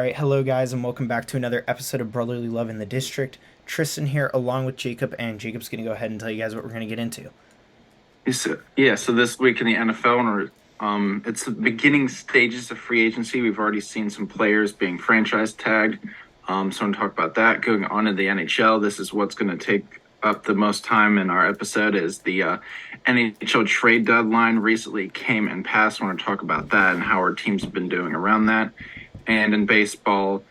Alright, hello guys, and welcome back to another episode of Brotherly Love in the District. Tristan here, along with Jacob, and Jacob's going to go ahead and tell you guys what we're going to get into. So this week in the NFL, it's the beginning stages of free agency. We've already seen some players being franchise tagged. So I'm going to talk about that. Going on in the NHL, this is what's going to take up the most time in our episode is the NHL trade deadline recently came and passed. I want to talk about that and how our teams have been doing around that. And in baseball,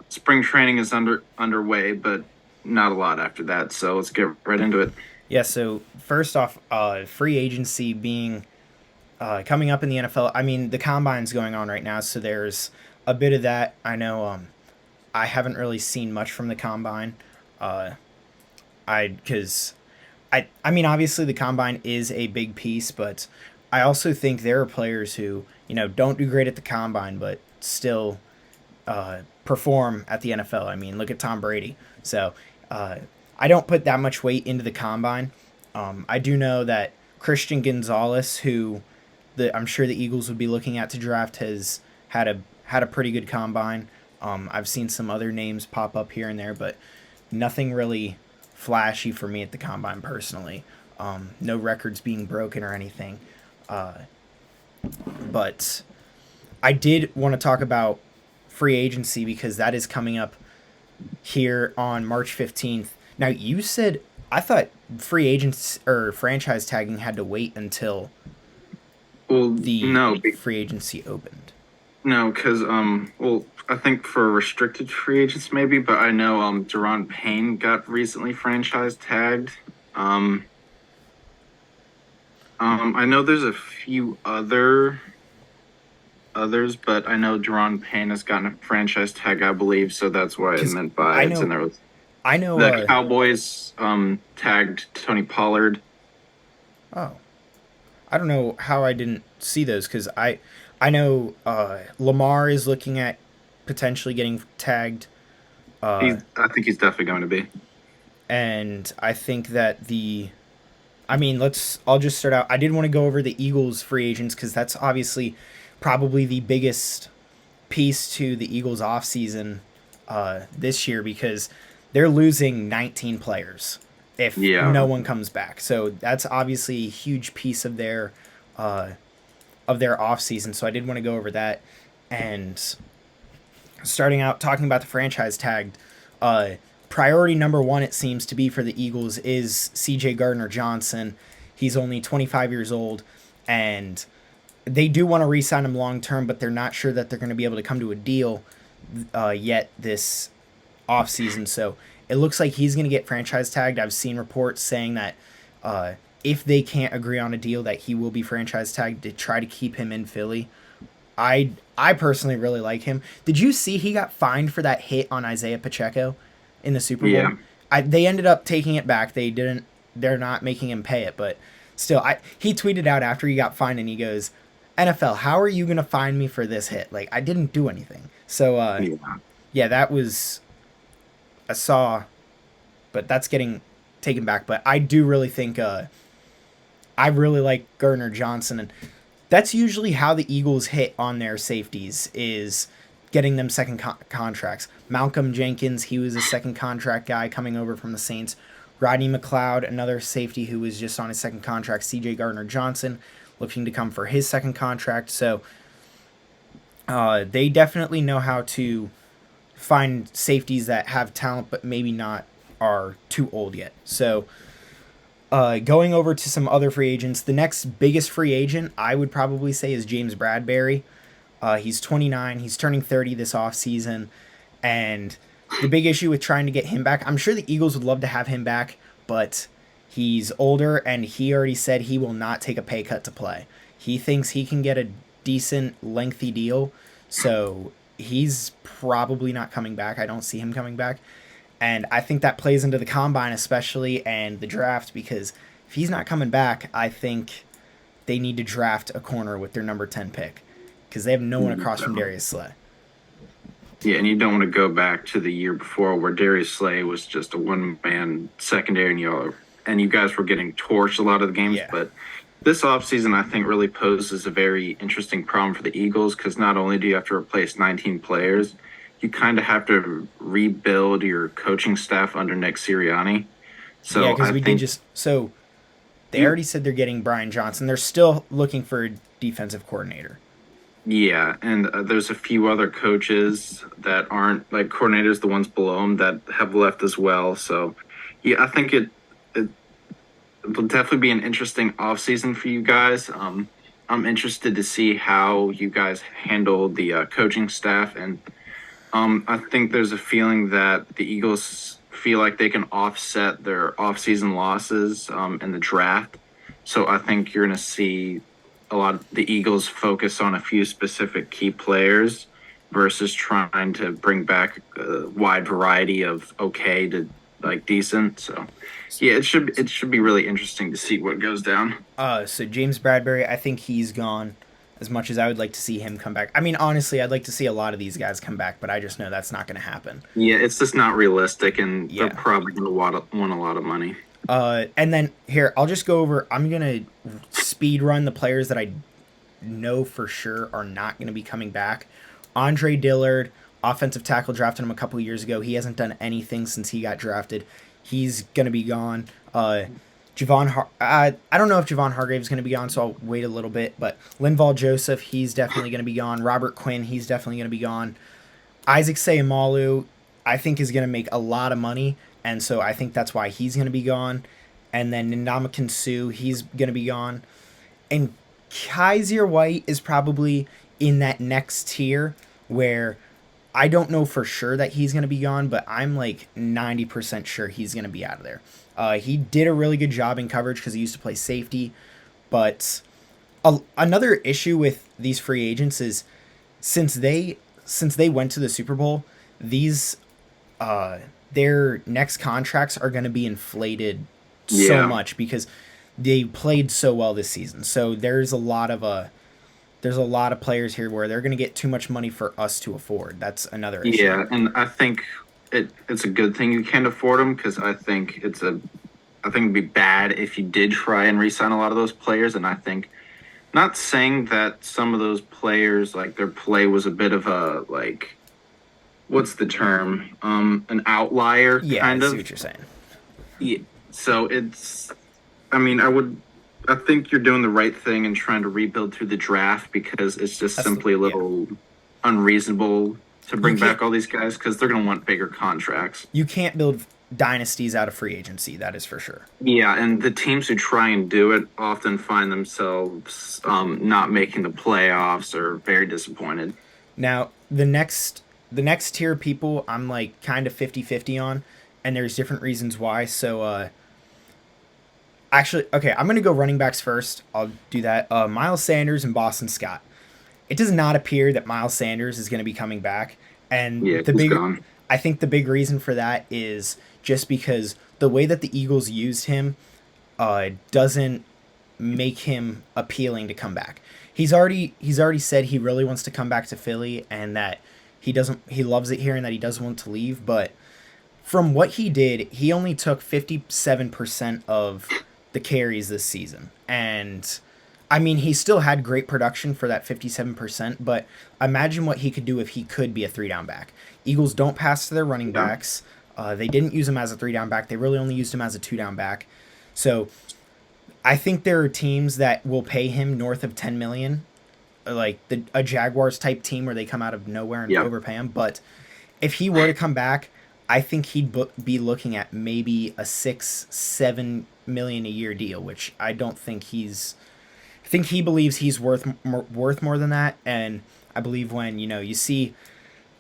spring training is underway, but not a lot after that. So let's get right into it. Yeah, so first off, free agency being coming up in the NFL. I mean, the combine's going on right now, so there's a bit of that. I know I haven't really seen much from the combine. I mean, obviously the combine is a big piece, but I also think there are players who, don't do great at the combine, but still perform at the NFL. I mean, look at Tom Brady. So I don't put that much weight into the combine. I do know that Christian Gonzalez, who I'm sure the Eagles would be looking at to draft, has had a pretty good combine. I've seen some other names pop up here and there, but nothing really flashy for me at the combine personally. No records being broken or anything. But I did want to talk about free agency because that is coming up here on March 15th. Now, you said, I thought free agents or franchise tagging had to wait until no, free agency opened. No, because I think for restricted free agents maybe, but I know Deron Payne got recently franchise tagged. I know there's a few others, but I know Deron Payne has gotten a franchise tag, I believe, so that's what I meant by it's in there. I know the Cowboys tagged Tony Pollard. Oh, I don't know how I didn't see those because I know Lamar is looking at potentially getting tagged. I think he's definitely going to be. And I think that I'll just start out. I did want to go over the Eagles free agents because that's obviously probably the biggest piece to the Eagles offseason this year because they're losing 19 players if no one comes back. So that's obviously a huge piece of their offseason. So I did want to go over that. And starting out talking about the franchise tagged, priority number one, it seems to be for the Eagles, is C.J. Gardner-Johnson. He's only 25 years old, and they do want to re-sign him long-term, but they're not sure that they're going to be able to come to a deal yet this offseason. So it looks like he's going to get franchise tagged. I've seen reports saying that if they can't agree on a deal, that he will be franchise tagged to try to keep him in Philly. I personally really like him. Did you see he got fined for that hit on Isaiah Pacheco in the Super Bowl? Yeah. They ended up taking it back. They're not making him pay it, but still, he tweeted out after he got fined and he goes, NFL, how are you going to fine me for this hit? Like, I didn't do anything. So, yeah, that was a saw, but that's getting taken back. But I do really think I really like Gardner-Johnson, and that's usually how the Eagles hit on their safeties is getting them second contracts. Malcolm Jenkins, he was a second contract guy coming over from the Saints. Rodney McLeod, another safety who was just on his second contract. C.J. Gardner-Johnson looking to come for his second contract. So they definitely know how to find safeties that have talent but maybe not are too old yet. So going over to some other free agents, the next biggest free agent I would probably say is James Bradberry. He's 29. He's turning 30 this offseason. And the big issue with trying to get him back, I'm sure the Eagles would love to have him back, but he's older and he already said he will not take a pay cut to play. He thinks he can get a decent, lengthy deal, so he's probably not coming back. I don't see him coming back. And I think that plays into the combine especially and the draft because if he's not coming back, I think they need to draft a corner with their number 10 pick because they have no one across from Darius Slay. Yeah, and you don't want to go back to the year before where Darius Slay was just a one-man secondary and you guys were getting torched a lot of the games. Yeah. But this offseason, I think, really poses a very interesting problem for the Eagles because not only do you have to replace 19 players, you kind of have to rebuild your coaching staff under Nick Sirianni. Yeah, So because I we did think just so they you already said they're getting Brian Johnson. They're still looking for a defensive coordinator. Yeah, and there's a few other coaches that aren't like coordinators, the ones below them that have left as well. So, yeah, I think it will definitely be an interesting off season for you guys. I'm interested to see how you guys handle the coaching staff, and I think there's a feeling that the Eagles feel like they can offset their off-season losses in the draft. So I think you're going to see a lot of the Eagles focus on a few specific key players versus trying to bring back a wide variety of okay to like decent. So yeah, it should be really interesting to see what goes down. So James Bradbury, I think he's gone. As much as I would like to see him come back, I mean, honestly, I'd like to see a lot of these guys come back, but I just know that's not going to happen. Yeah, it's just not realistic, and they're Yeah. probably going to want a lot of money. And then here, I'll just go over. I'm gonna speed run the players that I know for sure are not going to be coming back. Andre Dillard, offensive tackle, drafted him a couple years ago. He hasn't done anything since he got drafted. He's going to be gone. I don't know if Javon Hargrave is going to be gone, so I'll wait a little bit. But Linval Joseph, he's definitely going to be gone. Robert Quinn, he's definitely going to be gone. Isaac Sayamalu, I think is going to make a lot of money, and so I think that's why he's going to be gone. And then Ndamukong Suh, he's going to be gone. And Kaiser White is probably in that next tier where I don't know for sure that he's going to be gone, but I'm like 90% sure he's going to be out of there. He did a really good job in coverage because he used to play safety. But another issue with these free agents is since they went to the Super Bowl, these their next contracts are going to be inflated so Yeah. much because they played so well this season. So there's a lot of players here where they're going to get too much money for us to afford. That's another issue. Yeah, and I think it's a good thing you can't afford them because I think it'd be bad if you did try and re-sign a lot of those players. And I think not saying that some of those players like their play was a bit of a like what's the term an outlier Yeah, I kind see of. what you're saying. Yeah. So it's I mean I think you're doing the right thing and trying to rebuild through the draft because it's just simply a Yeah. little unreasonable to You bring can't back all these guys because they're going to want bigger contracts. you can't build dynasties out of free agency. That is for sure. Yeah, and the teams who try and do it often find themselves not making the playoffs or very disappointed. Now, the next tier of people I'm like kind of 50-50 on, and there's different reasons why. So actually, okay, I'm going to go running backs first. I'll do that. Miles Sanders and Boston Scott. It does not appear that Miles Sanders is going to be coming back, Yeah, and he's gone. I think the big reason for that is just because the way that the Eagles used him doesn't make him appealing to come back. He's already said he really wants to come back to Philly and that he loves it here and that he doesn't want to leave, but from what he did, he only took 57% of the carries this season. And I mean, he still had great production for that 57%, but imagine what he could do if he could be a three down back. Eagles don't pass to their running Yeah. backs. They didn't use him as a three down back. They really only used him as a two down back. So I think there are teams that will pay him north of 10 million, like a Jaguars type team where they come out of nowhere and Yep. overpay him. But if he were to come back, I think he'd be looking at maybe a 6-7 million a year deal, which I don't think he's. I think he believes he's worth more than that, and I believe when you see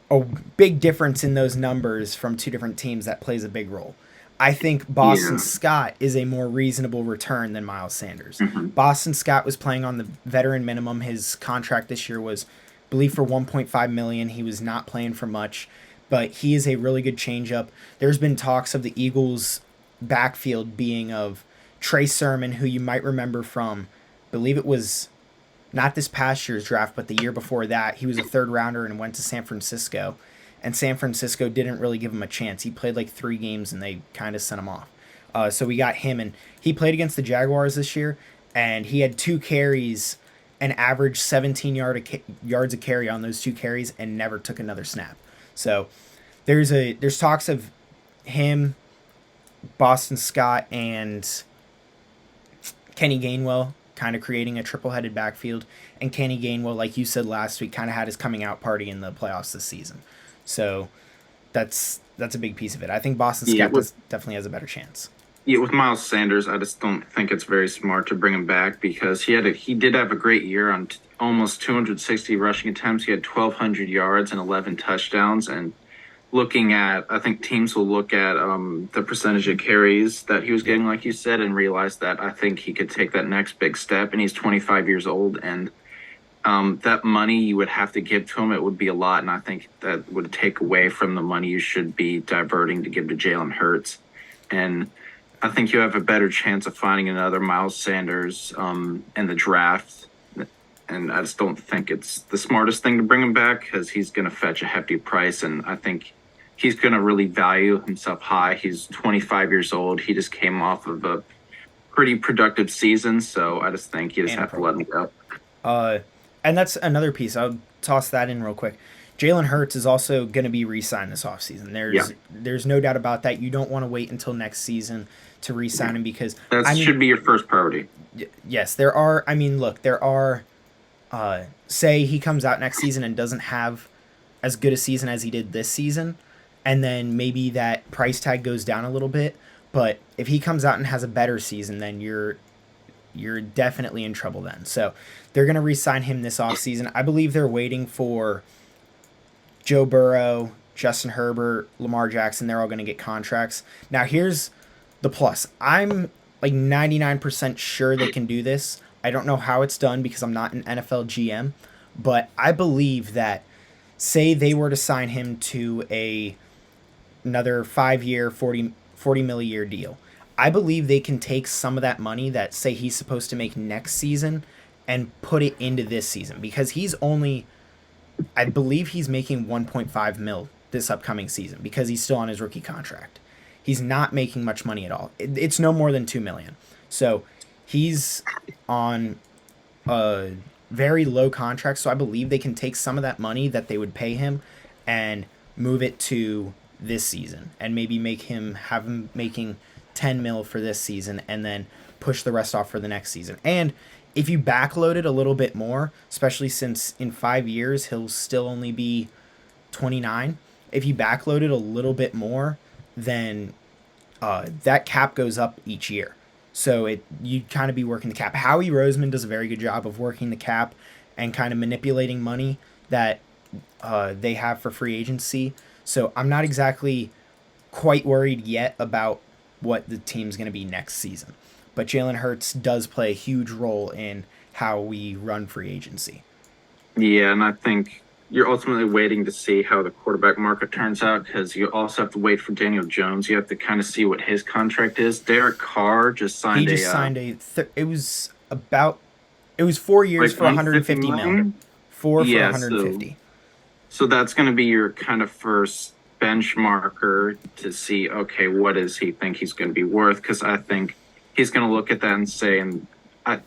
a big difference in those numbers from two different teams, that plays a big role. I think Boston Yeah. Scott is a more reasonable return than Miles Sanders. Hmm. Boston Scott was playing on the veteran minimum. His contract this year was, I believe, for 1.5 million. He was not playing for much, but he is a really good changeup. There's been talks of the Eagles' backfield being of Trey Sermon, who you might remember from, I believe it was not this past year's draft, but the year before that. He was a third rounder and went to San Francisco. And San Francisco didn't really give him a chance. He played like 3 games and they kind of sent him off. So we got him, and he played against the Jaguars this year, and he had 2 carries and averaged 17 yards a carry on those 2 carries and never took another snap. So there's talks of him, Boston Scott, and Kenny Gainwell kind of creating a triple-headed backfield. And Kenny Gainwell, like you said last week, kind of had his coming out party in the playoffs this season. So that's a big piece of it. I think Boston Yeah, Scott definitely has a better chance. yeah, with Miles Sanders, I just don't think it's very smart to bring him back because he did have a great year on almost 260 rushing attempts. He had 1,200 yards and 11 touchdowns. And looking at, I think teams will look at the percentage of carries that he was Yeah, getting, like you said, and realize that I think he could take that next big step. And he's 25 years old, and that money you would have to give to him, it would be a lot, and I think that would take away from the money you should be diverting to give to Jalen Hurts. And I think you have a better chance of finding another Miles Sanders in the draft. And I just don't think it's the smartest thing to bring him back because he's going to fetch a hefty price. And I think he's going to really value himself high. He's 25 years old. He just came off of a pretty productive season. So I just think you just and a have to Pro let Bowl. him go. Uh, and that's another piece. I'll toss that in real quick. Jalen Hurts is also going to be re-signed this offseason. Yeah. There's no doubt about that. You don't want to wait until next season to re-sign him because That I mean, should be your first priority. yes, there are. I mean, look, there are. Say he comes out next season and doesn't have as good a season as he did this season, and then maybe that price tag goes down a little bit. But if he comes out and has a better season, then you're definitely in trouble then. So they're going to re-sign him this offseason. I believe they're waiting for Joe Burrow, Justin Herbert, Lamar Jackson. They're all going to get contracts. Now, here's the plus. I'm like 99% sure they can do this. I don't know how it's done because I'm not an NFL GM, but I believe that say they were to sign him to another 5-year, 40 mil a year deal. I believe they can take some of that money that say he's supposed to make next season and put it into this season because he's only I believe he's making 1.5 mil this upcoming season because he's still on his rookie contract. He's not making much money at all. It's no more than 2 million. So he's on a very low contract. So I believe they can take some of that money that they would pay him and move it to this season and maybe have him making 10 mil for this season and then push the rest off for the next season. And if you backload it a little bit more, especially since in 5 years he'll still only be 29, if you backload it a little bit more, then that cap goes up each year. So you kind of be working the cap. Howie Roseman does a very good job of working the cap and kind of manipulating money that they have for free agency. So I'm not exactly quite worried yet about what the team's going to be next season. But Jalen Hurts does play a huge role in how we run free agency. Yeah, and I think you're ultimately waiting to see how the quarterback market turns out because you also have to wait for Daniel Jones. You have to kind of see what his contract is. Derek Carr just He signed just a signed it was 4 years like for 150 150 mil. million. Four for Yeah, 150. so that's going to be your kind of first benchmarker to see, okay, what does he think he's going to be worth? Because I think he's going to look at that and say, and I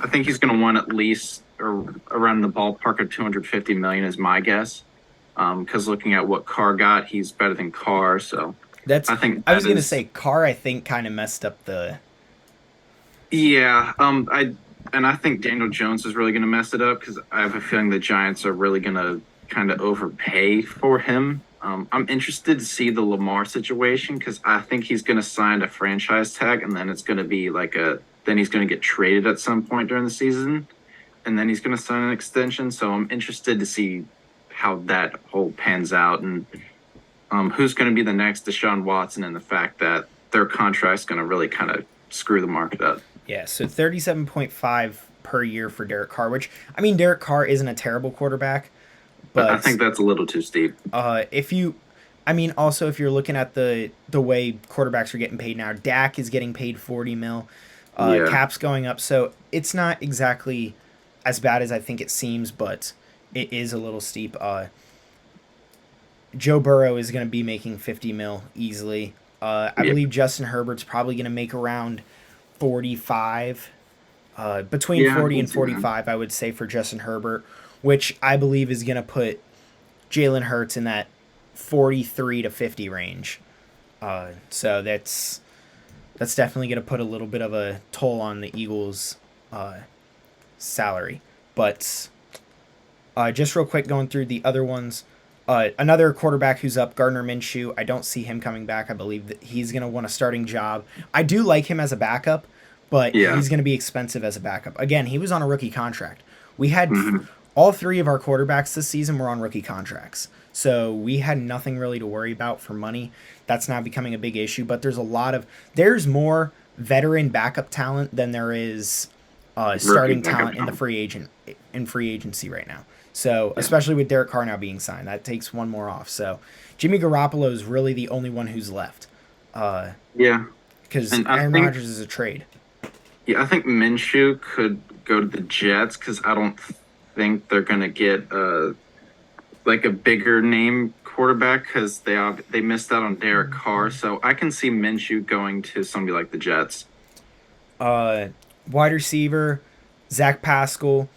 think he's going to want at least around the ballpark of 250 million is my guess. Because looking at what Carr got, he's better than Carr. So That's I think I was that gonna is, say Carr. I think kind of messed up the. yeah. I think Daniel Jones is really going to mess it up because I have a feeling the Giants are really going to kind of overpay for him. I'm interested to see the Lamar situation because I think he's going to sign a franchise tag and then it's going to be then he's going to get traded at some point during the season and then he's going to sign an extension. So I'm interested to see how that whole pans out and who's going to be the next Deshaun Watson and the fact that their contract's going to really kind of screw the market up. Yeah, so 37.5 per year for Derek Carr, which I mean Derek Carr isn't a terrible quarterback, I but think that's a little too steep. if you I mean also if you're looking at the way quarterbacks are getting paid now, Dak is getting paid 40 mil. Yeah. Cap's going up, so it's not exactly as bad as I think it seems, but it is a little steep. Joe Burrow is going to be making 50 mil easily. I Yeah. believe Justin Herbert's probably going to make around 45, between Yeah, I 40 can and see that. 45, I would say, for Justin Herbert, which I believe is going to put Jalen Hurts in that 43 to 50 range. So that's definitely going to put a little bit of a toll on the Eagles' salary. But just real quick, going through the other ones. Another quarterback who's up, Gardner Minshew. I don't see him coming back. I believe that he's going to want a starting job. I do like him as a backup, but Yeah. he's going to be expensive as a backup. Again, he was on a rookie contract. We had Hmm. all three of our quarterbacks this season were on rookie contracts. So we had nothing really to worry about for money. That's now becoming a big issue, but there's more veteran backup talent than there is Rookie starting backup talent in the talent. free agency right now. So especially with Derek Carr now being signed, that takes one more off. So Jimmy Garoppolo is really the only one who's left Yeah. because And I Aaron think, Rodgers is a trade. yeah, I think Minshew could go to the Jets because I don't think they're gonna get like a bigger name quarterback because they missed out on Derek Carr. So I can see Minshew going to somebody like the Jets. Uh, Wide receiver, Zach Pascal.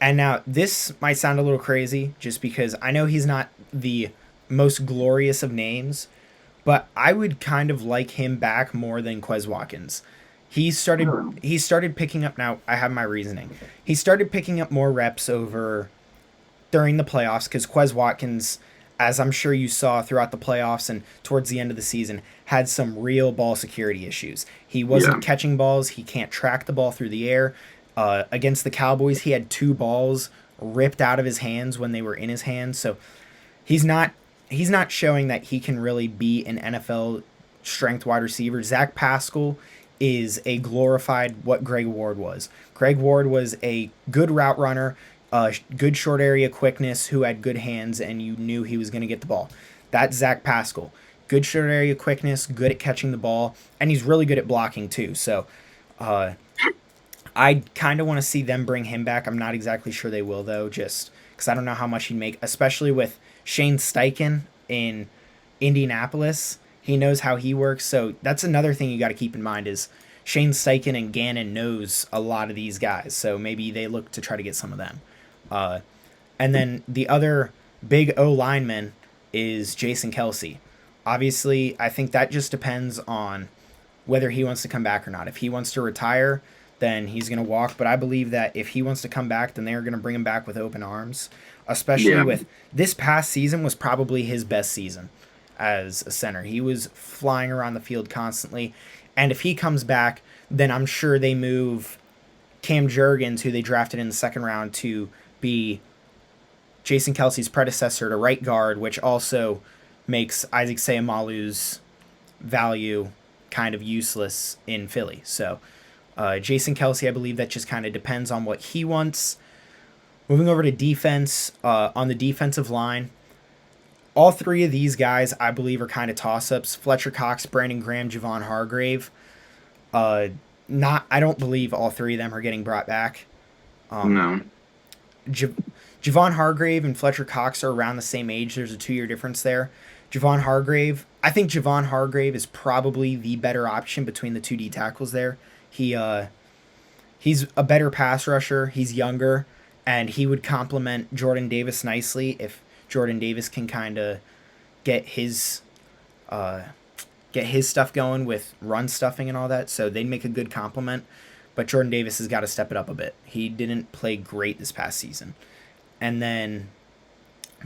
And now this might sound a little crazy just because I know he's not the most glorious of names, but I would kind of like him back more than Quez Watkins. He started picking up now I have my reasoning. He started picking up more reps over during the playoffs because Quez Watkins, as I'm sure you saw throughout the playoffs and towards the end of the season, had some real ball security issues. He Yeah. wasn't catching balls. He can't track the ball through the air. Against the Cowboys, he had two balls ripped out of his hands when they were in his hands. So he's not he's not showing that he can really be an NFL strength wide receiver. Zach Pascal is a glorified what Greg Ward was. Greg Ward was a good route runner, good short area quickness, who had good hands, and you knew he was going to get the ball. That's Zach Pascal. Good short area quickness, good at catching the ball, and he's really good at blocking too. So uh, I kind of want to see them bring him back. I'm not exactly sure they will though, just because I don't know how much he'd make, especially with Shane Steichen in Indianapolis. He knows how he works, so that's another thing you got to keep in mind is Shane Steichen and Gannon knows a lot of these guys, so maybe they look to try to get some of them. Uh, and then the other big O lineman is Jason Kelsey. Obviously, I think that just depends on whether he wants to come back or not. If he wants to retire, then he's going to walk. But I believe that if he wants to come back, then they're going to bring him back with open arms. Especially Yeah. with this past season was probably his best season as a center. He was flying around the field constantly. And if he comes back, then I'm sure they move Cam Jurgens, who they drafted in the second round, to be Jason Kelsey's predecessor to right guard, which also makes Isaac Seumalo's value kind of useless in Philly. So Jason Kelsey, I believe that just kind of depends on what he wants. Moving over to defense, on the defensive line, all three of these guys, I believe, are kind of toss ups. Fletcher Cox, Brandon Graham, Javon Hargrave. Uh, I don't believe all three of them are getting brought back. Um, No. J- Javon Hargrave and Fletcher Cox are around the same age. There's a 2 year difference there. I think Javon Hargrave is probably the better option between the two D tackles there. He he's a better pass rusher. He's younger, and he would complement Jordan Davis nicely if Jordan Davis can kind of get his uh, get his stuff going with run stuffing and all that. So they'd make a good complement. But Jordan Davis has got to step it up a bit. He didn't play great this past season, and then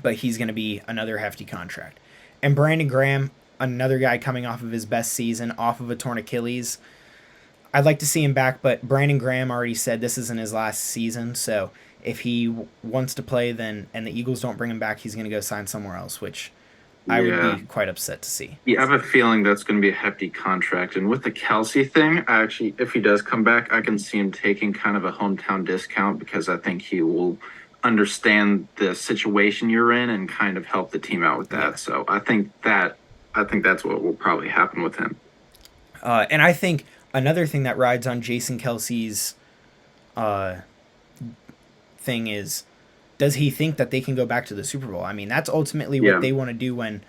but he's going to be another hefty contract. And Brandon Graham, another guy coming off of his best season, off of a torn Achilles. I'd like to see him back, but Brandon Graham already said this isn't his last season. So if he wants to play, then and the Eagles don't bring him back, he's going to go sign somewhere else, which I would Yeah. be quite upset to see. Yeah, I have a feeling that's going to be a hefty contract. And with the Kelsey thing, I actually, if he does come back, I can see him taking kind of a hometown discount because I think he will understand the situation you're in and kind of help the team out with Yeah. that. So I think that's what will probably happen with him. And I think another thing that rides on Jason Kelsey's uh, thing is, does he think that they can go back to the Super Bowl? I mean, that's ultimately what Yeah. they want to do when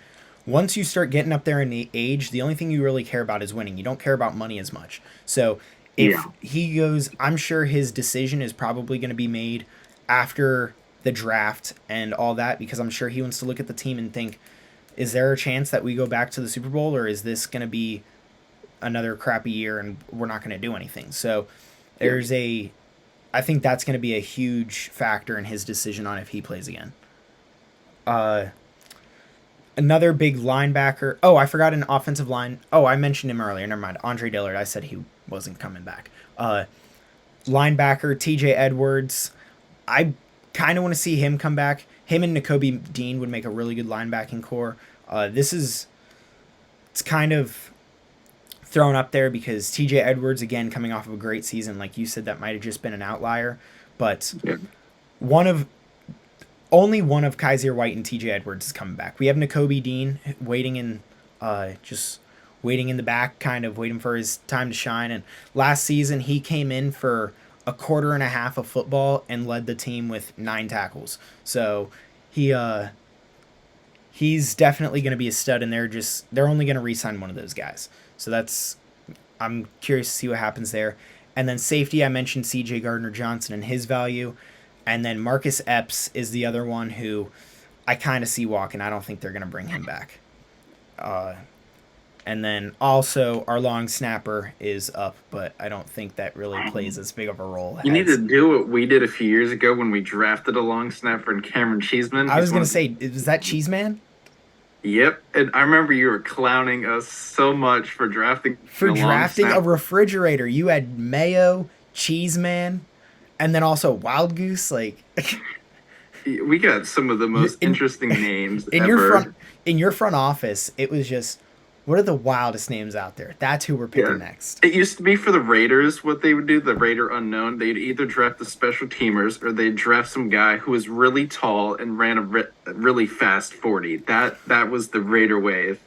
once you start getting up there in the age, the only thing you really care about is winning. You don't care about money as much. So if Yeah. he goes, I'm sure his decision is probably going to be made after the draft and all that because I'm sure he wants to look at the team and think, Is there a chance that we go back to the Super Bowl, or is this going to be another crappy year and we're not going to do anything? So Yeah. there's a, I think that's going to be a huge factor in his decision on if he plays again. Uh, Another big linebacker. Oh, I forgot an offensive line. Oh, I mentioned him earlier. Never mind. Andre Dillard. I said he wasn't coming back. Linebacker T.J. Edwards. I kind of want to see him come back. Him and N'Kobe Dean would make a really good linebacking core. This is, it's kind of thrown up there because T.J. Edwards, again, coming off of a great season, like you said, that might have just been an outlier. But Yeah. one of only one of Kaiser White and T.J. Edwards is coming back. We have N'Kobe Dean waiting in, just waiting in the back, kind of waiting for his time to shine. And last season, he came in for a quarter and a half of football and led the team with 9 tackles. So he he's definitely going to be a stud, and they're only going to re-sign one of those guys. So that's, I'm curious to see what happens there. And then safety, I mentioned C.J. Gardner-Johnson and his value. And then Marcus Epps is the other one who I kind of see walking. I don't think they're going to bring him back. And then also our long snapper is up, but I don't think that really plays as big of a role You need as. to do what we did a few years ago when we drafted a long snapper in Cameron Cheeseman. I was going to say, is that Cheeseman? Yep, and I remember you were clowning us so much for drafting For a long drafting a snapper. refrigerator, you had Mayo, Cheeseman, and then also Wild Goose. Like, We got some of the most in, interesting names in your ever. front office, it was just, what are the wildest names out there? That's who we're Yeah. picking next. It used to be for the Raiders, what they would do, the Raider unknown. They'd either draft the special teamers or they'd draft some guy who was really tall and ran a really fast 40. That was the Raider way.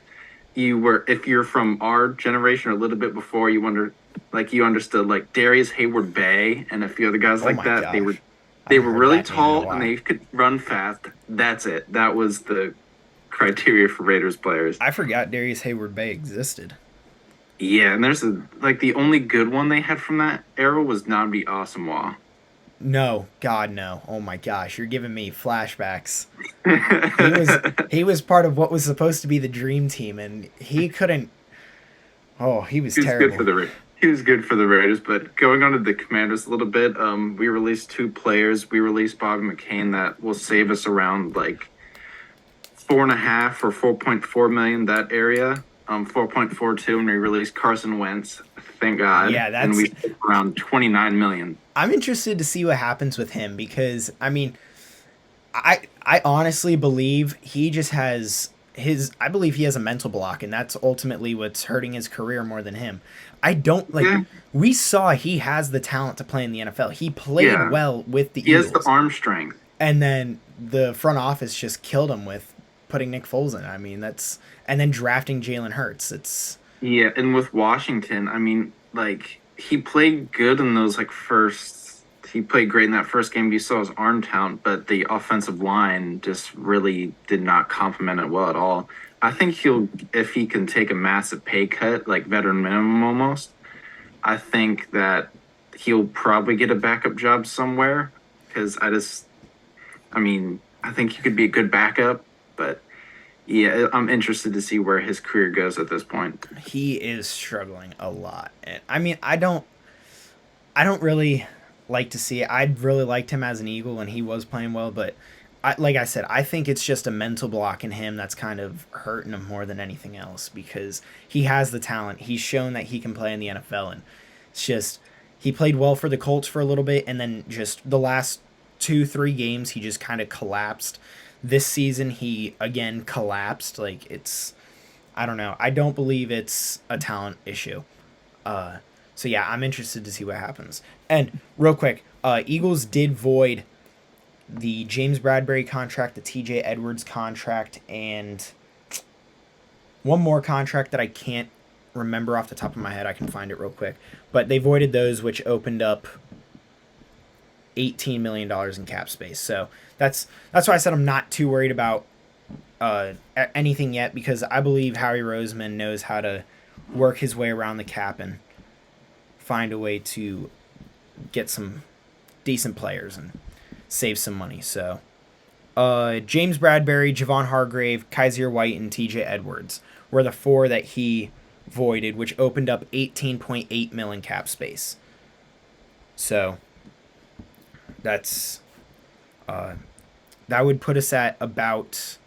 If you're from our generation or a little bit before, you understood like Darius Hayward Bay and a few other guys Oh like my that. They gosh. were I they haven't were heard really that name in a tall and while. they could run fast. That's it. That was the criteria for Raiders players. I forgot Darius Hayward Bay existed. Yeah, and the only good one they had from that era was Namdi Asamoah. No, God, no. Oh my gosh, you're giving me flashbacks. He was he was part of what was supposed to be the dream team, and he couldn't. Oh, he was He was good terrible. for he was good for the Raiders, but going on to the Commanders a little bit, we released 2 players. We released Bobby McCain that will save us around like 4.5 or 4.4 million, that area. 4.42, and we released Carson Wentz. Thank God. Yeah, and that's. we saved around 29 million. I'm interested to see what happens with him because I mean, I honestly believe he just has his. I believe he has a mental block, and that's ultimately what's hurting his career more than him. I don't like. Yeah, We saw he has the talent to play in the NFL. He played yeah. well with the He has the Eagles, arm strength. and then the front office just killed him with putting Nick Foles in. I mean, that's and then drafting Jalen Hurts. It's Yeah, and with Washington, I mean, like he played good in those like first. He played great in that first game. You saw his arm talent, but the offensive line just really did not complement it well at all. I think if he can take a massive pay cut, like veteran minimum almost, I think that he'll probably get a backup job somewhere. Because I mean, I think he could be a good backup, but yeah, I'm interested to see where his career goes at this point. he is struggling a lot. And I mean, I don't really like to see it. I really liked him as an Eagle and he was playing well, but like I said, I think it's just a mental block in him that's kind of hurting him more than anything else because he has the talent. He's shown that he can play in the NFL, and it's just he played well for the Colts for a little bit, and then just the last 2-3 games he just kind of collapsed. This season he again collapsed. Like it's, I don't know. I don't believe it's a talent issue. So yeah, I'm interested to see what happens. And real quick, Eagles did void the James Bradbury contract, the T.J. Edwards contract, and one more contract that I can't remember off the top of my head. I can find it real quick, but they voided those, which opened up $18 million in cap space. So that's why I said I'm not too worried about anything yet because I believe Howie Roseman knows how to work his way around the cap and find a way to get some decent players and save some money. So James Bradbury, Javon Hargrave, Kaiser White, and T.J. Edwards were the four that he voided, which opened up 18.8 mil in cap space. So that's that would put us at about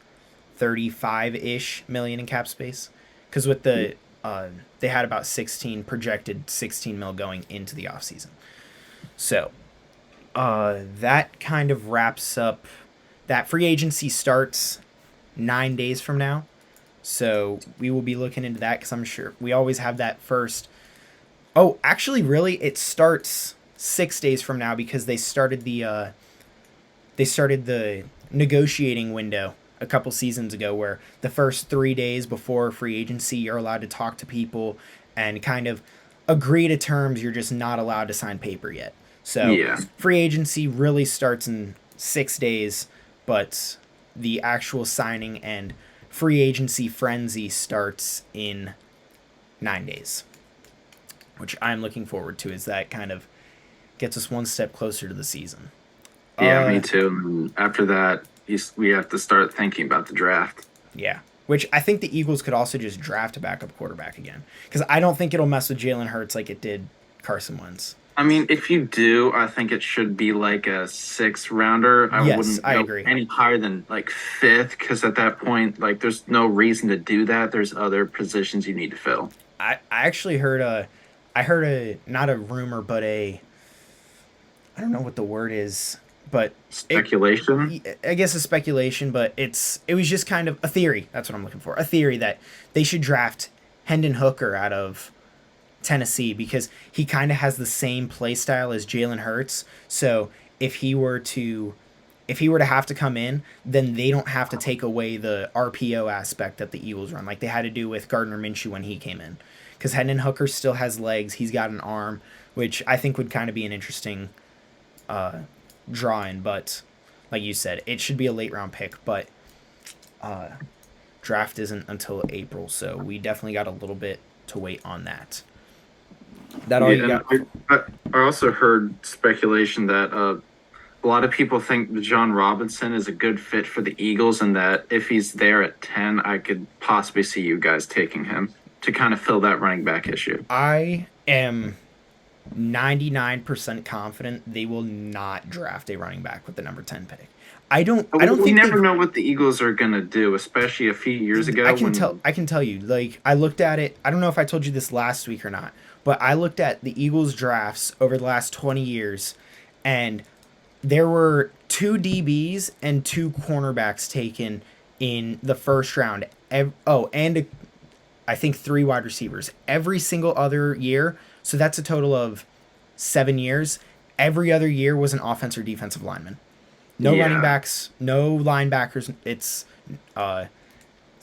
35-ish million in cap space, because with the they had about 16 mil going into the offseason. So that kind of wraps up. That free agency starts 9 days from now, so we will be looking into that, because I'm sure we always have that first. Oh, actually, really, it starts 6 days from now, because they started the negotiating window a couple seasons ago, where the first 3 days before free agency, you're allowed to talk to people and kind of agree to terms. You're just not allowed to sign paper yet. So Yeah. free agency really starts in 6 days, but the actual signing and free agency frenzy starts in 9 days, which I'm looking forward to, as that kind of gets us one step closer to the season. Yeah, me too. And after that, we have to start thinking about the draft. Yeah, which I think the Eagles could also just draft a backup quarterback again, because I don't think it'll mess with Jalen Hurts like it did Carson Wentz. I mean, if you do, I think it should be like a 6th rounder. I Yes, wouldn't I go agree. any higher than like 5th, because at that point, like, there's no reason to do that. There's other positions you need to fill. I actually heard a not a rumor, but I don't know what the word is, but Speculation. I guess a speculation, but it was just kind of a theory. That's what I'm looking for. A theory that they should draft Hendon Hooker out of Tennessee, because he kind of has the same play style as Jalen Hurts. So if he were to have to come in, then they don't have to take away the RPO aspect that the Eagles run, like they had to do with Gardner Minshew when he came in. Because Hendon Hooker still has legs, he's got an arm, which I think would kind of be an interesting drawing. But like you said, it should be a late round pick, but draft isn't until April, so we definitely got a little bit to wait on that. That all you got? I also heard speculation that a lot of people think John Robinson is a good fit for the Eagles, and that if he's there at 10, I could possibly see you guys taking him to kind of fill that running back issue. I am 99% confident they will not draft a running back with the number 10 pick. I don't We think never know what the Eagles are gonna do, especially a few years ago. I can tell you. Like, I looked at it. I don't know if I told you this last week or not, but I looked at the Eagles drafts over the last 20 years, and there were 2 DBs and 2 cornerbacks taken in the first round. I think 3 wide receivers every single other year. So that's a total of 7 years. Every other year was an offense or defensive lineman. No running backs, no linebackers. It's I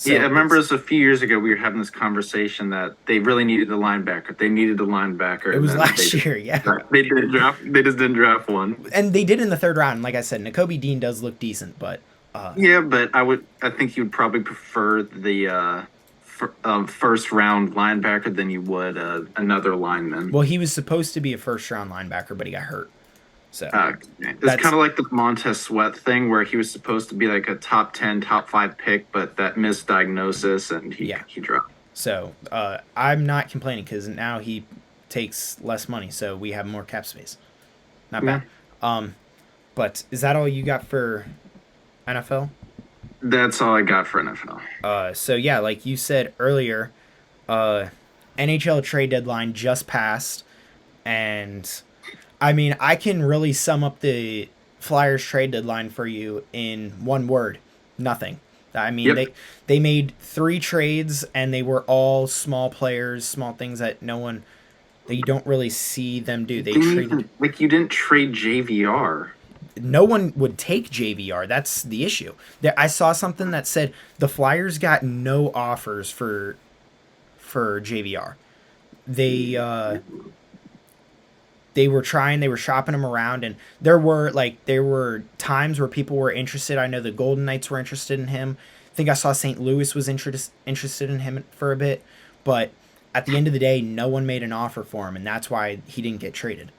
remember it was a few years ago we were having this conversation that they really needed a linebacker. They needed a linebacker. It was last year, yeah. They just didn't draft one. And they did in the 3rd round. Like I said, Nakobe Dean does look decent, but yeah, but I think you would probably prefer the first round linebacker than you would another lineman. Well, he was supposed to be a first round linebacker, but he got hurt. So it's kind of like the Montez Sweat thing, where he was supposed to be like a top 10, top 5 pick, but that misdiagnosis and he dropped. So I'm not complaining, because now he takes less money, so we have more cap space. Not bad. But is that all you got for NFL? That's all I got for NFL. So yeah, like you said earlier, NHL trade deadline just passed, and I mean, I can really sum up the Flyers trade deadline for you in one word: nothing. I mean, they made 3 trades, and they were all small players, small things that you don't really see them do. They traded, like, you didn't trade JVR. No one would take JVR. That's the issue. I saw something that said the Flyers got no offers for JVR. They were shopping him around, and there were times where people were interested. I know the Golden Knights were interested in him. I think I saw St. Louis was interested in him for a bit, but at the end of the day, no one made an offer for him, and that's why he didn't get traded.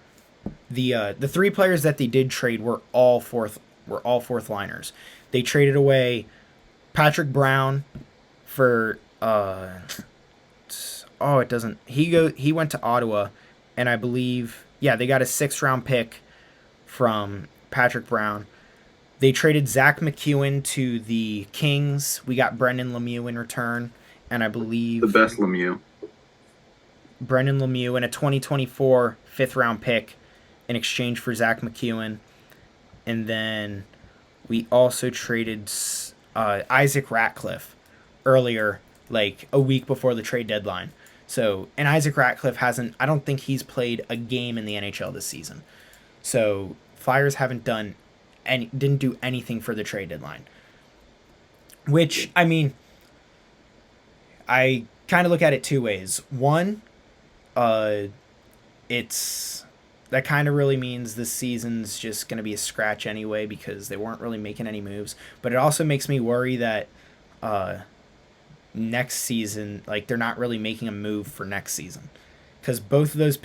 The 3 players that they did trade were all fourth liners. They traded away Patrick Brown for oh, it doesn't. He went to Ottawa, and I believe they got a 6th round pick from Patrick Brown. They traded Zach McEwen to the Kings. We got Brendan Lemieux in return, and I The believe best Lemieux. Brendan Lemieux and a 2024 5th round pick in exchange for Zach McEwen. And then we also traded Isaac Ratcliffe earlier, like a week before the trade deadline. So, and Isaac Ratcliffe I don't think he's played a game in the NHL this season. So, Flyers didn't do anything for the trade deadline. Which, I mean, I kind of look at it two ways. One, it's that kind of really means this season's just going to be a scratch anyway because they weren't really making any moves. But it also makes me worry that next season, like they're not really making a move for next season because both of those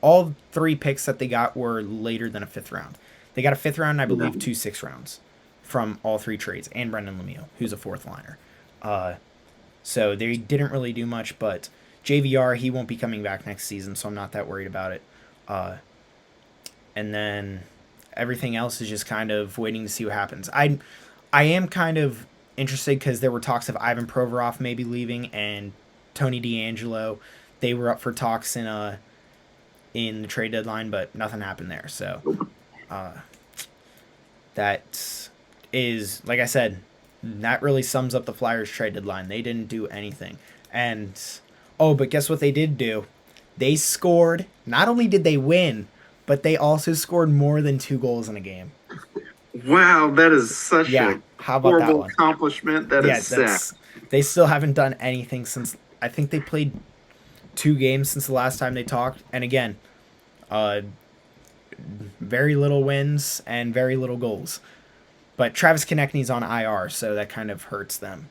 all 3 picks that they got were later than a 5th round. They got a 5th round and I believe 2 6th rounds from all 3 trades and Brendan Lemieux, who's a 4th liner. So they didn't really do much, but JVR, he won't be coming back next season, so I'm not that worried about it. And then everything else is just kind of waiting to see what happens. I am kind of interested because there were talks of Ivan Provorov maybe leaving and Tony DeAngelo. They were up for talks in the trade deadline, but nothing happened there. So that is, like I said, that really sums up the Flyers trade deadline. They didn't do anything. And, but guess what they did do? They scored. Not only did they win, but they also scored more than 2 goals in a game. Wow, that is such a how about that horrible one? accomplishment. That is sad. They still haven't done anything since, I think they played 2 games since the last time they talked. And again, very little wins and very little goals. But Travis Konechny's on IR, so that kind of hurts them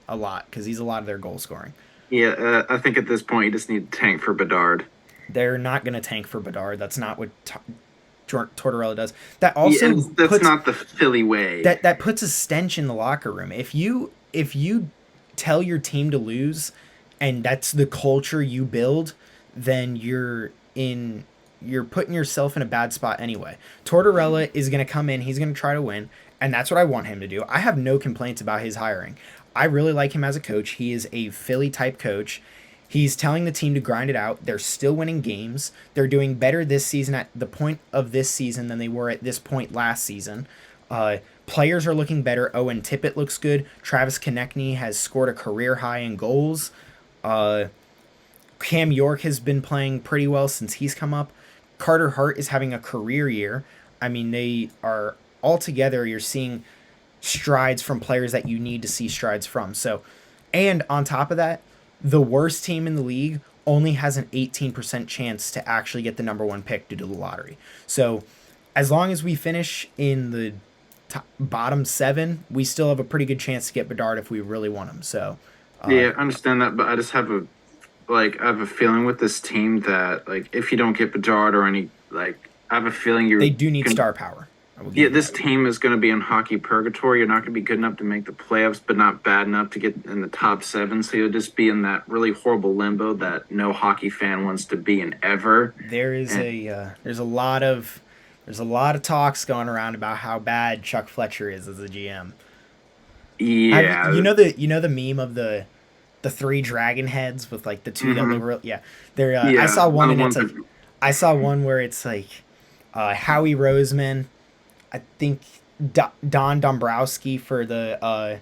a lot because he's a lot of their goal scoring. Yeah, I think at this point you just need to tank for Bedard. They're not going to tank for Bedard. That's not what Tortorella does. That also that's not the Philly way. That puts a stench in the locker room. If you tell your team to lose, and that's the culture you build, then you're putting yourself in a bad spot anyway. Tortorella is going to come in. He's going to try to win, and that's what I want him to do. I have no complaints about his hiring. I really like him as a coach. He is a Philly-type coach. He's telling the team to grind it out. They're still winning games. They're doing better this season at the point of this season than they were at this point last season. Players are looking better. Owen Tippett looks good. Travis Konechny has scored a career high in goals. Cam York has been playing pretty well since he's come up. Carter Hart is having a career year. I mean, they are all together. You're seeing strides from players that you need to see strides from. So, and on top of that, the worst team in the league only has an 18% chance to actually get the number 1 pick due to the lottery. So, as long as we finish in the bottom 7, we still have a pretty good chance to get Bedard if we really want him. So, yeah, I understand that, but I just have I have a feeling with this team that if you don't get Bedard or I have a feeling they do need star power. Yeah, this team is going to be in hockey purgatory. You're not going to be good enough to make the playoffs, but not bad enough to get in the top 7. So you'll just be in that really horrible limbo that no hockey fan wants to be in ever. There's a lot of talks going around about how bad Chuck Fletcher is as a GM. Yeah, you know the meme of the 3 dragon heads with the 2 that look they're I saw one and it's I saw one where it's Howie Roseman, I think Don Dombrowski for the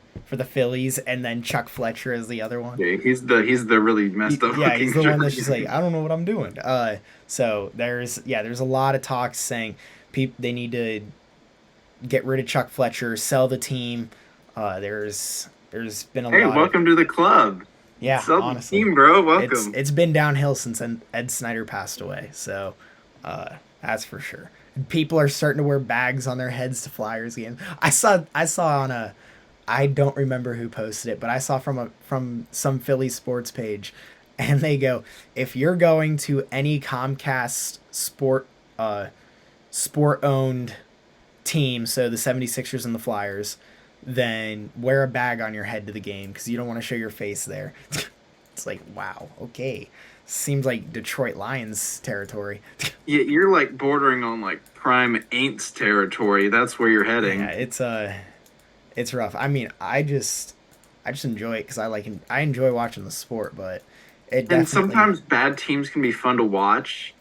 Phillies, and then Chuck Fletcher is the other one. Yeah, he's the really messed up. Yeah, he's the one that's just I don't know what I'm doing. So there's a lot of talks saying they need to get rid of Chuck Fletcher, sell the team. There's been a lot. Hey, welcome to the club. Yeah, sell honestly, the team, bro. Welcome. It's been downhill since Ed Snyder passed away. So that's for sure. People are starting to wear bags on their heads to Flyers games. I saw on I don't remember who posted it, but I saw from some Philly sports page, and they go, if you're going to any Comcast sport owned team, so the 76ers and the Flyers, then wear a bag on your head to the game because you don't want to show your face there. It's like, wow, okay. Seems like Detroit Lions territory. Yeah, you're like bordering on like prime Aints territory. That's where you're Yeah, heading. it's rough. I mean, I just enjoy it because I enjoy watching the sport, but it And definitely sometimes bad teams can be fun to watch.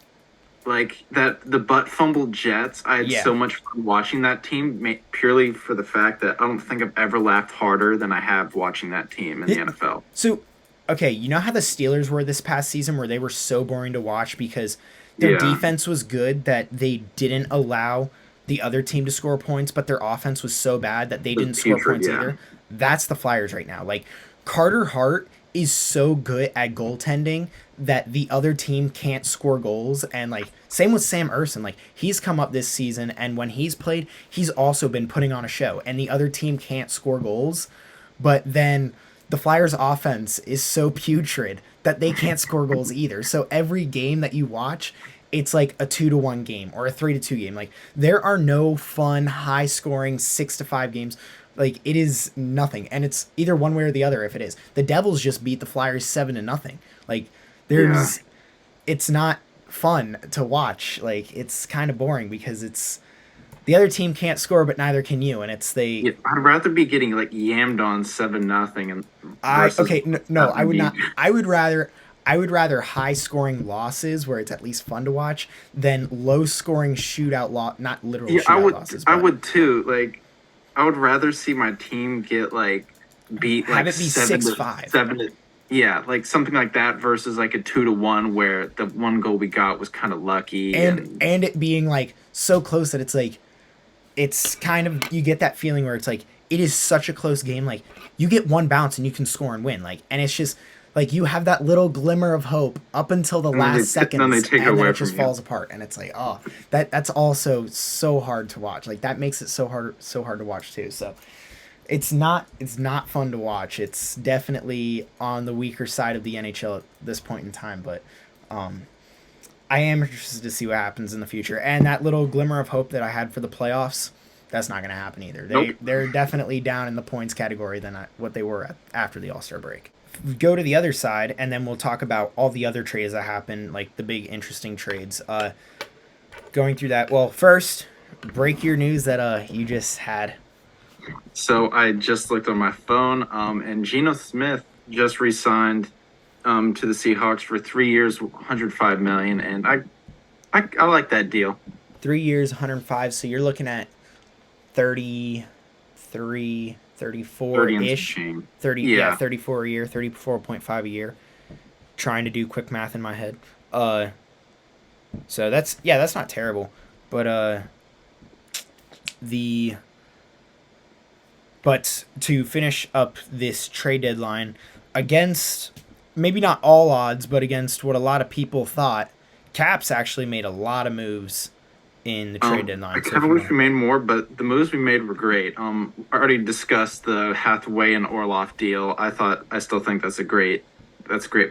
Like that, the butt fumble Jets. I had yeah. so much fun watching that team, purely for the fact that I don't think I've ever laughed harder than I have watching that team in the NFL. So, okay, you know how the Steelers were this past season where they were so boring to watch because their Yeah, defense was good that they didn't allow the other team to score points, but their offense was so bad that they the didn't score putrid. points Yeah, either. That's the Flyers right now. Like Carter Hart is so good at goaltending that the other team can't score goals, and like same with Sam Urson. Like he's come up this season and when he's played, he's also been putting on a show and the other team can't score goals, but then the Flyers offense is so putrid that they can't score goals either. So every game that you watch, it's like a 2-1 game or a 3-2 game. Like there are no fun, high scoring 6-5 games. Like it is nothing. And it's either one way or the other if it is. The Devils just beat the Flyers 7-0. Like yeah. there's it's not fun to watch. Like it's kind of boring because it's the other team can't score but neither can you, and it's they Yeah, I'd rather be getting like yammed on 7-0 and I versus okay, no, I having to would be. not. I would rather high scoring losses where it's at least fun to watch than low scoring shootout not literal Yeah, I shootout would. losses, I but would too. Like, I would rather see my team get like beat have like it be seven six to five. seven to yeah, like something like that versus like a 2-1 where the one goal we got was kind of lucky and And it being like so close that it's like it's kind of you get that feeling where it's like it is such a close game. Like you get one bounce and you can score and win. Like and it's just like you have that little glimmer of hope up until the last then they seconds, take it and then away it just from you. falls apart. And it's like, oh, that's also so hard to watch. Like that makes it so hard to watch too. So it's not fun to watch. It's definitely on the weaker side of the NHL at this point in time. But I am interested to see what happens in the future. And that little glimmer of hope that I had for the playoffs, that's not going to happen either. Nope. They're definitely down in the points category than what they were after the All Star break. Go to the other side, and then we'll talk about all the other trades that happened, like the big interesting trades. Going through that. Well, first, break your news that you just had. So I just looked on my phone, and Geno Smith just re-signed to the Seahawks for 3 years, 105 million, and I like that deal. 3 years, 105. So you're looking at 33, 34 30 and some ish. change. 30, yeah, Yeah. 34 a year, 34.5 a year. Trying to do quick math in my head. Uh, so that's not terrible. But the but to finish up this trade deadline against maybe not all odds, but against what a lot of people thought, Caps actually made a lot of moves in the trade I deadline. So kind if of you wish want, we made more, but the moves we made were great. I already discussed the Hathaway and Orloff deal. I still think that's a great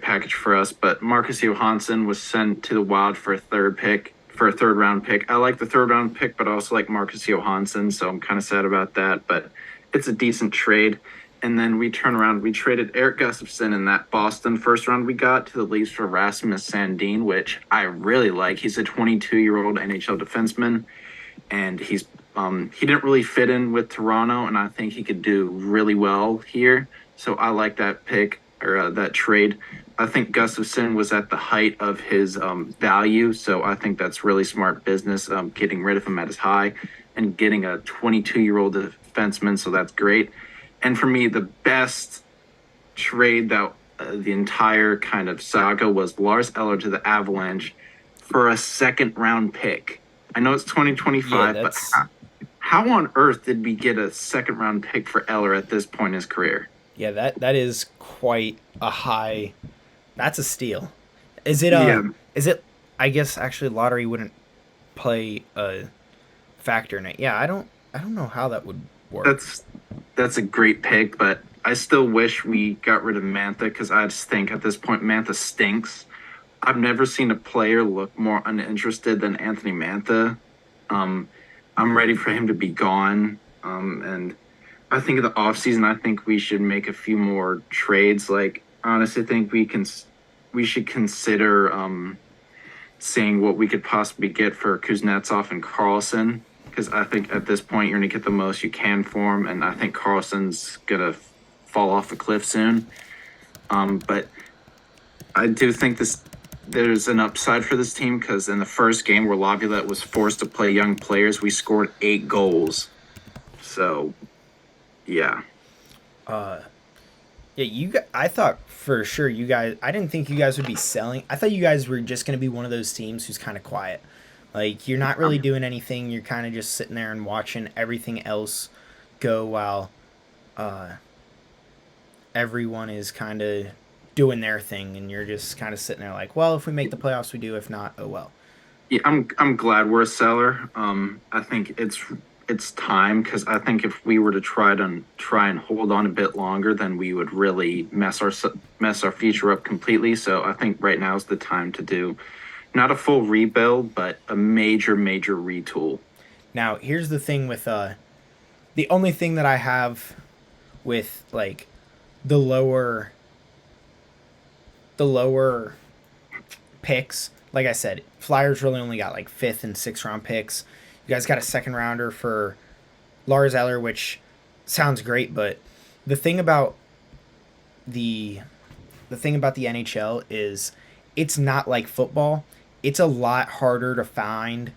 package for us. But Marcus Johansson was sent to the Wild for a third round pick. I like the third round pick, but I also like Marcus Johansson, so I'm kind of sad about that. But it's a decent trade. And then we turn around, we traded Eric Gustafson in that Boston first round we got to the Leafs for Rasmus Sandin, which I really like. He's a 22-year-old NHL defenseman, and he didn't really fit in with Toronto, and I think he could do really well here. So I like that pick or that trade. I think Gustafson was at the height of his value, so I think that's really smart business. Getting rid of him at his high and getting a 22-year-old defenseman, so that's great. And for me, the best trade that the entire kind of saga was Lars Eller to the Avalanche for a second round pick. I know it's yeah, 2025, but that's how on earth did we get a second round pick for Eller at this point in his career? yeah, that is quite a high. That's a steal. Is it Yeah, is it I guess actually lottery wouldn't play a factor in it. Yeah, I don't know how that would work. that's that's a great pick, but I still wish we got rid of Mantha because I just think at this point Mantha stinks. I've never seen a player look more uninterested than Anthony Mantha. Um, I'm ready for him to be gone. And I think in the off season, I think we should make a few more trades. Like honestly, I think we should consider seeing what we could possibly get for Kuznetsov and Carlson, because I think at this point you're gonna get the most you can for him, and I think Carlson's gonna fall off the cliff soon. But I do think this there's an upside for this team because in the first game where Laviolette was forced to play young players, we scored 8 goals. So yeah. Uh, yeah, I thought for sure you guys. I didn't think you guys would be selling. I thought you guys were just going to be one of those teams who's kind of quiet. Like you're not really doing anything. You're kind of just sitting there and watching everything else go while uh, everyone is kind of doing their thing, and you're just kind of sitting there like, well, if we make the playoffs, we do. If not, oh well. Yeah, I'm glad we're a seller. I think it's time because I think if we were to try and hold on a bit longer, then we would really mess our future up completely. So I think right now is the time to do not a full rebuild, but a major retool. Now, here's the thing with the only thing that I have with like the lower the lower picks. Like I said, Flyers really only got like fifth and sixth round picks. You guys got a second rounder for Lars Eller, which sounds great, but the thing about the the thing about the NHL is it's not like football. It's a lot harder to find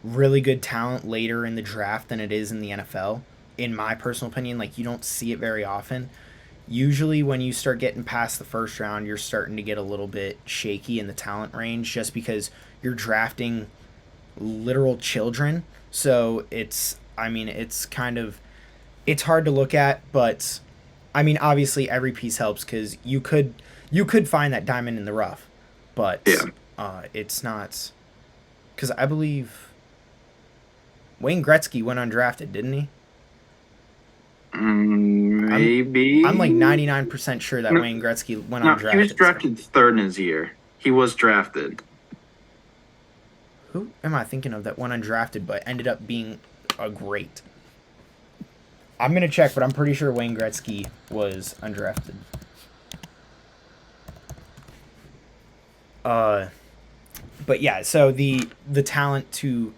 really good talent later in the draft than it is in the NFL. In my personal opinion, like you don't see it very often. Usually when you start getting past the first round, you're starting to get a little bit shaky in the talent range just because you're drafting literal children. So it's kind of it's hard to look at, but I mean obviously every piece helps cuz you could find that diamond in the rough, but Yeah. it's not cuz I believe Wayne Gretzky went undrafted, didn't he? I'm I'm like Maybe. 99% sure that No, Wayne Gretzky went no, he was undrafted. So, drafted third in his year. He was drafted. who am I thinking of that went undrafted but ended up being a great? I'm going to check, but I'm pretty sure Wayne Gretzky was undrafted. Uh but yeah, so the talent to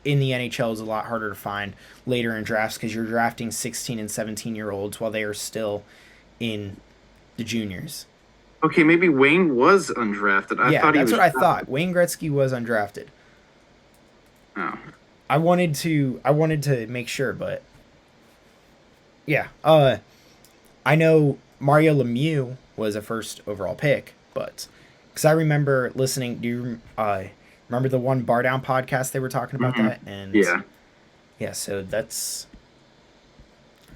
in the NHL is a lot harder to find later in drafts because you're drafting 16 and 17-year-olds while they are still in the juniors. Okay, maybe Wayne was undrafted. I Yeah, thought he that's was what I drafted. thought. Wayne Gretzky was undrafted. Oh. I wanted to make sure, but yeah. I know Mario Lemieux was a first overall pick, but because I remember listening, do you remember the one Bar Down podcast they were talking about Hmm. that? And Yeah. yeah, so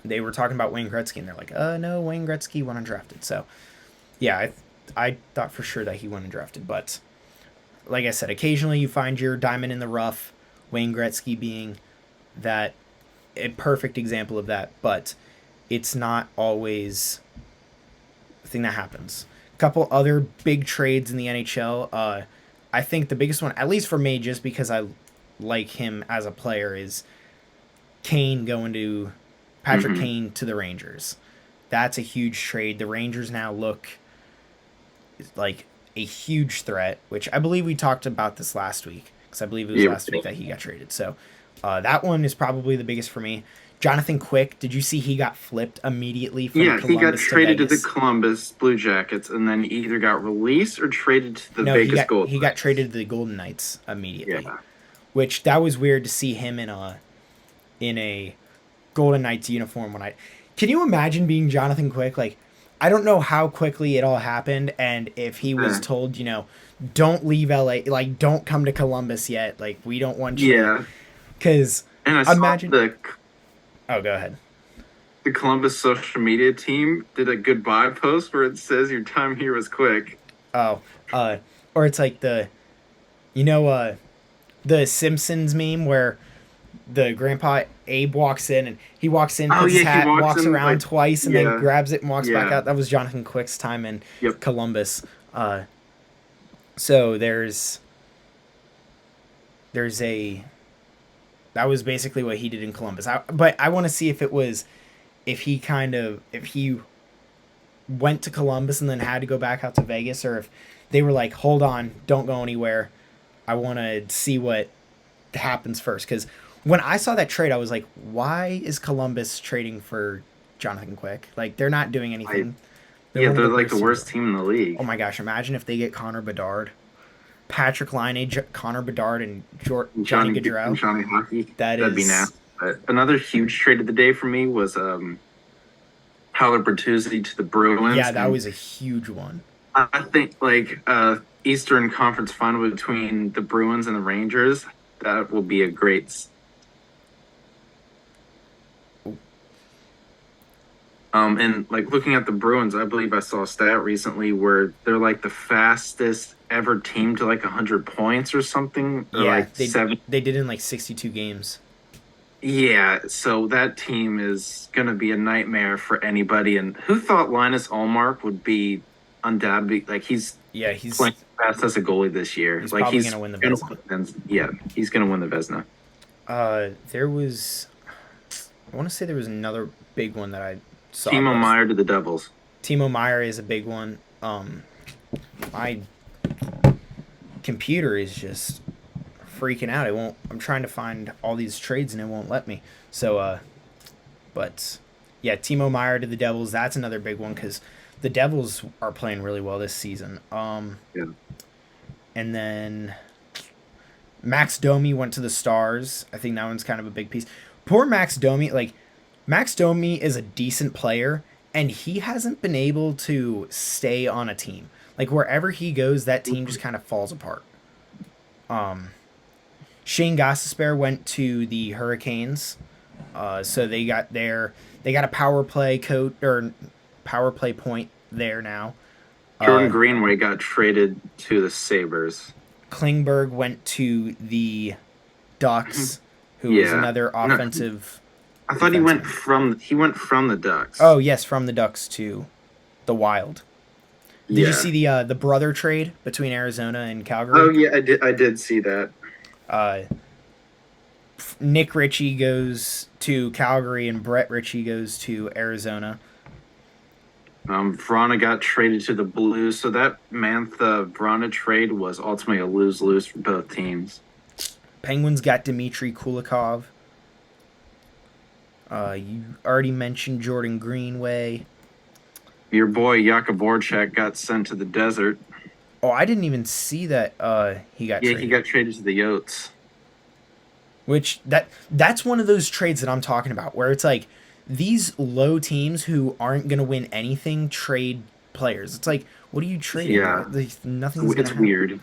they were talking about Wayne Gretzky, and they're like, no, Wayne Gretzky went undrafted. So yeah, I thought for sure that he went undrafted, but like I said, occasionally you find your diamond in the rough. Wayne Gretzky being that a perfect example of that, but it's not always the thing that happens. A couple other big trades in the NHL. I think the biggest one, at least for me, just because I like him as a player, is Kane going to Patrick Hmm. Kane to the Rangers. That's a huge trade. The Rangers now look like a huge threat, which I believe we talked about this last week because I believe it was Yeah. last week that he got traded. So that one is probably the biggest for me. Jonathan Quick, did you see he got flipped immediately from Yeah, he got Columbus to traded to the Vegas? Columbus Blue Jackets and then either got released or traded to the No, he Vegas got Gold he got Knights. traded to the Golden Knights immediately, Yeah. which that was weird to see him in a Golden Knights uniform when I can you imagine being Jonathan Quick? Like, I don't know how quickly it all happened and if he was Uh, told, don't leave LA, like don't come to Columbus yet. Like we don't want you to yeah. cuz And I saw imagine Oh, go ahead. the Columbus social media team did a goodbye post where it says your time here was quick. Oh, uh or it's like you know the Simpsons meme where the grandpa Abe walks in and he walks in, Oh puts his yeah, he hat, walks walks in around like twice, and then yeah, grabs it and walks back yeah. out. That was Jonathan Quick's time in Yep. Columbus. Uh, so there's a That was basically what he did in Columbus. But I want to see if it was if he went to Columbus and then had to go back out to Vegas, or if they were like, hold on, don't go anywhere. I want to see what happens first. Because when I saw that trade, I was like, why is Columbus trading for Jonathan Quick? Like, they're not doing I anything. They're Yeah, one of they're the like worst the teams. worst team in the Oh league. my gosh, imagine if they get Connor Bedard, Patrick Laine, Connor Bedard, and Johnny And Gaudreau. Johnny Hockey. That That'd be is, nasty. But another huge trade of the day for me was Tyler Bertuzzi to the yeah, Bruins, that and was a huge one. I think like Eastern Conference final between the Bruins and the Rangers, that will be a great. And like looking at the Bruins, I believe I saw a stat recently where they're like the fastest ever team to like 100 points or something, or Yeah, like seven. they did in like 62 games. Yeah, so that team is gonna be a nightmare for anybody. And who thought Linus Allmark would be undoubtedly like he's Yeah, playing fast as a goalie this year? he's Like probably he's gonna win the gonna Vezina. yeah, he's gonna win the Vezina. There was, I want to say there was another big one that I saw, Timo but Meyer to the Devils. Timo Meyer is a big one. My computer is just freaking out. It won't. I'm trying to find all these trades and it won't let me. So, but yeah, Timo Meyer to the Devils. That's another big one because the Devils are playing really well this season. Yeah. And then Max Domi went to the Stars. I think that one's kind of a big piece. Poor Max Domi. Like, Max Domi is a decent player, and he hasn't been able to stay on a team. Like, wherever he goes, that team just kind of falls apart. Shane Gostisbehere went to the Hurricanes, so they got a power play coat or power play point there now. Jordan Greenway got traded to the Sabres. Klingberg went to the Ducks, who is Yeah. another No, offensive. I thought he went from the Ducks. Oh yes, from the Ducks to the Wild. Did you Yeah. see the brother trade between Arizona and Calgary? Oh yeah, I did see that. Uh, Nick Ritchie goes to Calgary and Brett Ritchie goes to Arizona. Vrana got traded to the Blues, so that Mantha Vrana trade was ultimately a lose-lose for both teams. Penguins got Dmitry Kulikov. You already mentioned Jordan Greenway. Your boy Jakub Voracek got sent to the desert. Oh, I didn't even see that he got Yeah, traded. he got traded to the Yotes. Which that's one of those trades that I'm talking about, where it's like these low teams who aren't gonna win anything trade players. It's like, what are you trading? Yeah. Nothing's gonna It's happen. weird.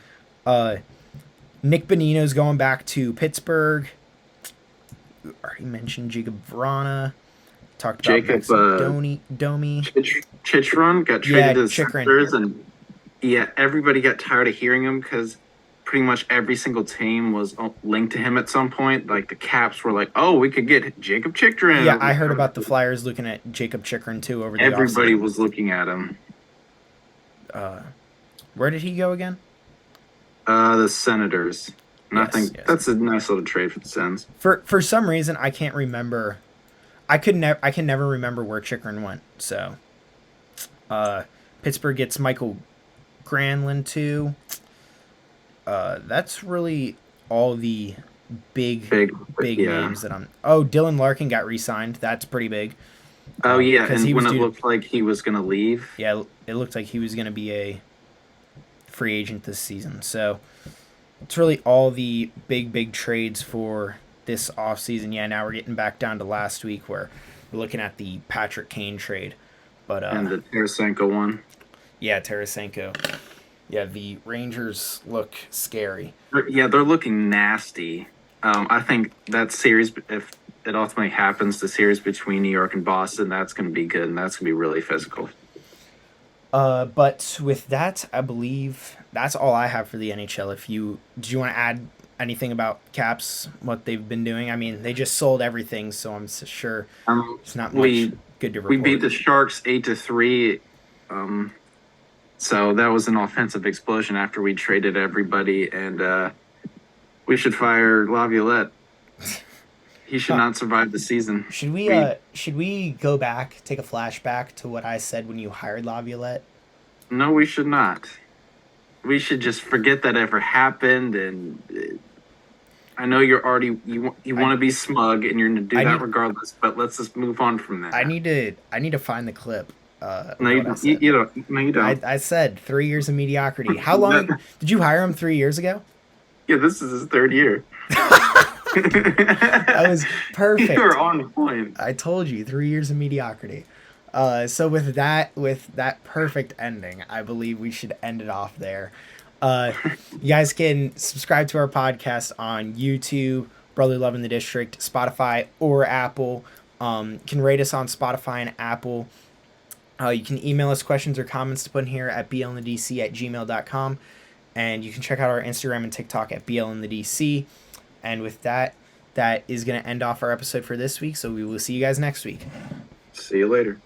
Nick Bonino's going back to Pittsburgh. We already mentioned Jacob Vrana. Talked about Jacob Max Domi. Chichron got traded Yeah, to the Chikrin. Senators, and yeah, everybody got tired of hearing him because pretty much every single team was linked to him at some point. Like the Caps were like, "Oh, we could get Jacob Chikrin." Yeah, I heard about the Flyers looking at Jacob Chikrin too over the Everybody offseason. was looking at him. Where did he go again? The Senators. And I Yes, think yes. that's a nice little trade for the Sens. For some reason I can't remember. I can never remember where Chikrin went. So, Pittsburgh gets Michael Granlund too. That's really all the big Yeah. names that I'm. Oh, Dylan Larkin got re-signed. That's pretty big. Oh yeah, 'cause and he was when it due to- looked like he was gonna leave, Yeah, it looked like he was going to be a free agent this season. So it's really all the big trades for this offseason. Yeah, now we're getting back down to last week where we're looking at the Patrick Kane trade. But and the Tarasenko one. yeah, Tarasenko. Yeah, the Rangers look scary. Yeah, they're looking nasty. I think that series, if it ultimately happens, the series between New York and Boston, that's going to be good, and that's going to be really physical. But with that, I believe that's all I have for the NHL. Do you want to add anything about Caps, what they've been doing? I mean, they just sold everything, so I'm sure it's not much good to report. We beat the Sharks 8-3. So that was an offensive explosion after we traded everybody, and we should fire Laviolette. He should Huh. not survive the season. Should we We go back, take a flashback to what I said when you hired Laviolette? No, we should not. We should just forget that ever happened. And I know you're already you I want to be smug and you're going to do I that need regardless. But let's just move on from that. I need to find the clip No, of you what I don't. said. You don't. No, you don't. I said 3 years of mediocrity. How long That, did you hire him? 3 years ago? yeah, this is his third year. That was You were perfect. on point. I told you 3 years of mediocrity. So with that perfect ending, I believe we should end it off there. You guys can subscribe to our podcast on YouTube, Brotherly Love in the District, Spotify, or Apple. Can rate us on Spotify and Apple. You can email us questions or comments to put in here at blnthedc@gmail.com. And you can check out our Instagram and TikTok at blnthedc. And with that, that is going to end off our episode for this week. So we will see you guys next week. See you later.